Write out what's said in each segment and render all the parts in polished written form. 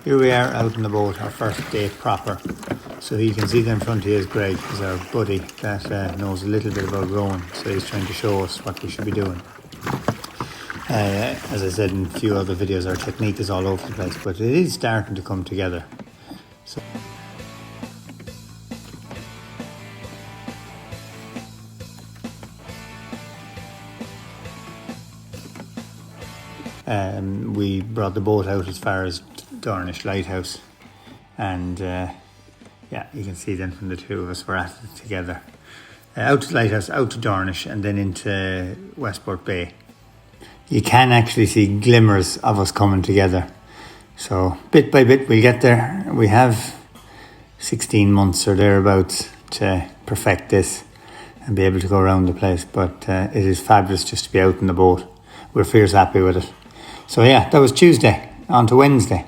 Here we are out on the boat, our first day proper. So you can see there in front of you is Greg, is our buddy that knows a little bit about rowing. So he's trying to show us what we should be doing. As I said in a few other videos, our technique is all over the place, but it is starting to come together. So we brought the boat out as far as Dornish Lighthouse, and yeah, you can see then from the two of us we're at it together. Out to the lighthouse, out to Dornish, and then into Westport Bay. You can actually see glimmers of us coming together. So bit by bit we'll get there. We have 16 months or thereabouts to perfect this and be able to go around the place, but it is fabulous just to be out in the boat. We're fierce happy with it. So yeah, that was Tuesday. On to Wednesday.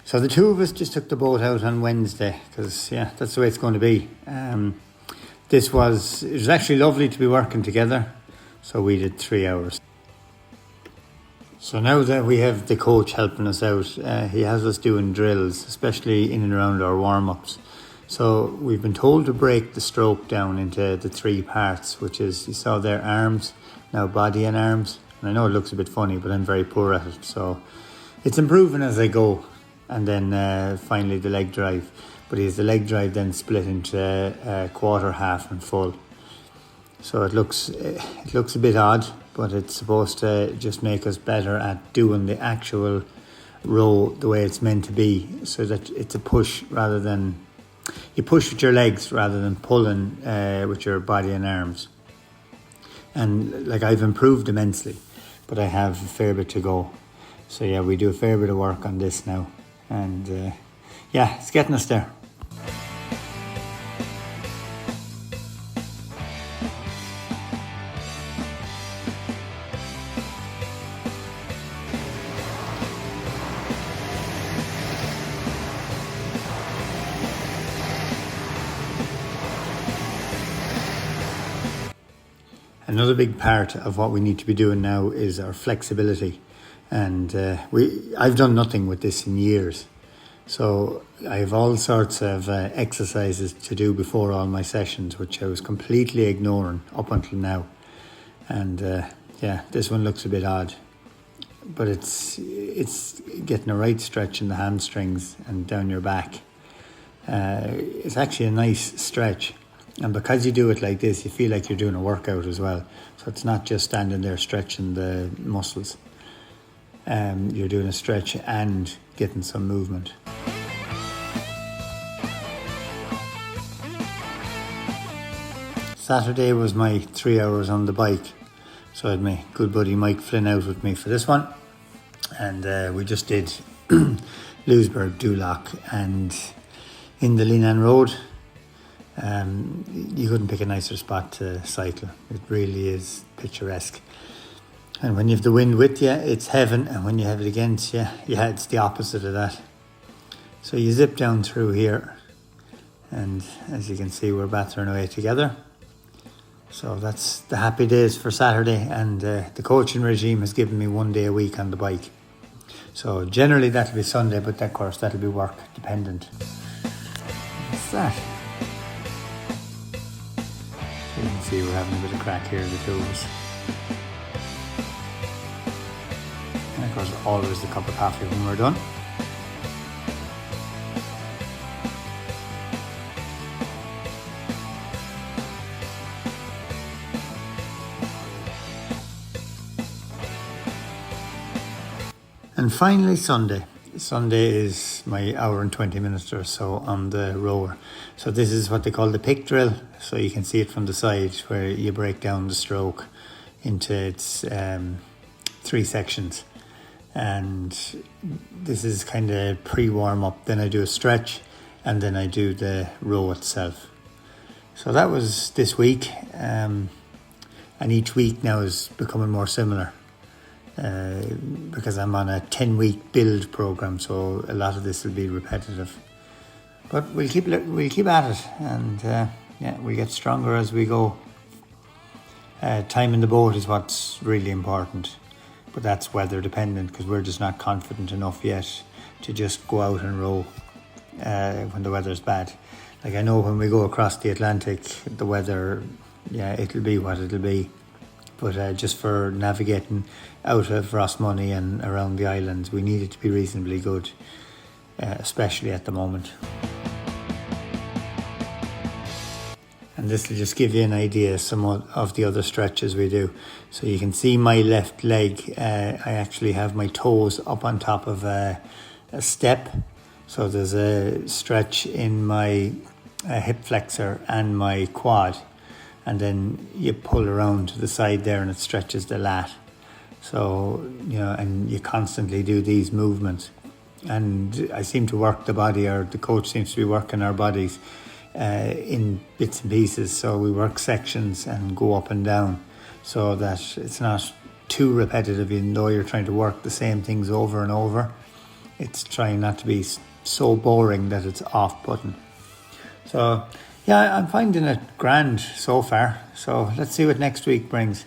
So the two of us just took the boat out on Wednesday because yeah, that's the way it's going to be. It was actually lovely to be working together. So we did 3 hours. So now that we have the coach helping us out, he has us doing drills, especially in and around our warm-ups. So we've been told to break the stroke down into the 3 parts, which is, you saw there, arms, now body and arms. And I know it looks a bit funny, but I'm very poor at it. So it's improving as I go. And then finally the leg drive. But he has the leg drive then split into quarter, half and full. So it looks a bit odd, but it's supposed to just make us better at doing the actual row the way it's meant to be, so that it's a push rather than, you push with your legs rather than pulling with your body and arms. And like, I've improved immensely, but I have a fair bit to go. So yeah, we do a fair bit of work on this now. And yeah, it's getting us there. Another big part of what we need to be doing now is our flexibility. And I've done nothing with this in years. So I have all sorts of exercises to do before all my sessions, which I was completely ignoring up until now. And yeah, this one looks a bit odd. But it's getting a right stretch in the hamstrings and down your back. It's actually a nice stretch. And because you do it like this, you feel like you're doing a workout as well. So it's not just standing there stretching the muscles. You're doing a stretch and getting some movement. Saturday was my 3 hours on the bike. So I had my good buddy Mike Flynn out with me for this one. And we just did Louisburgh, Duloc, and in the Linan Road. You couldn't pick a nicer spot to cycle. It really is picturesque. And when you have the wind with you, it's heaven. And when you have it against you, yeah, it's the opposite of that. So you zip down through here. And as you can see, we're battering away together. So that's the happy days for Saturday. And the coaching regime has given me 1 day a week on the bike. So generally that'll be Sunday, but of course that'll be work dependent. What's that? You can see we're having a bit of crack here, the two of us. And of course, always a cup of coffee when we're done. And finally, Sunday. Sunday is my hour and 20 minutes or so on the rower. So this is what they call the pick drill. So you can see it from the side where you break down the stroke into its 3 sections. And this is kind of pre-warm up. Then I do a stretch and then I do the row itself. So that was this week. And each week now is becoming more similar. Because I'm on a 10-week build program, so a lot of this will be repetitive. But we'll keep at it, and yeah, we get stronger as we go. Time in the boat is what's really important. but that's weather dependent because we're just not confident enough yet to just go out and row when the weather's bad. Like, I know when we go across the Atlantic, the weather, yeah, it'll be what it'll be. But just for navigating out of Rossmoney and around the islands, we need it to be reasonably good, especially at the moment. And this will just give you an idea of some of the other stretches we do. So you can see my left leg, I actually have my toes up on top of a step. So there's a stretch in my hip flexor and my quad. And then you pull around to the side there and it stretches the lat. So, you know, and you constantly do these movements. And I seem to work the body, or the coach seems to be working our bodies in bits and pieces. So we work sections and go up and down so that it's not too repetitive, even though you're trying to work the same things over and over. It's trying not to be so boring that it's off-putting. So yeah, I'm finding it grand so far. So let's see what next week brings.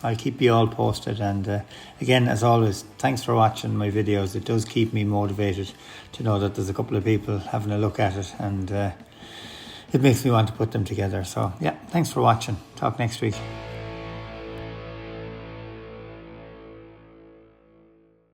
I'll keep you all posted. And again, as always, thanks for watching my videos. It does keep me motivated to know that there's a couple of people having a look at it, and it makes me want to put them together. So yeah, thanks for watching. Talk next week.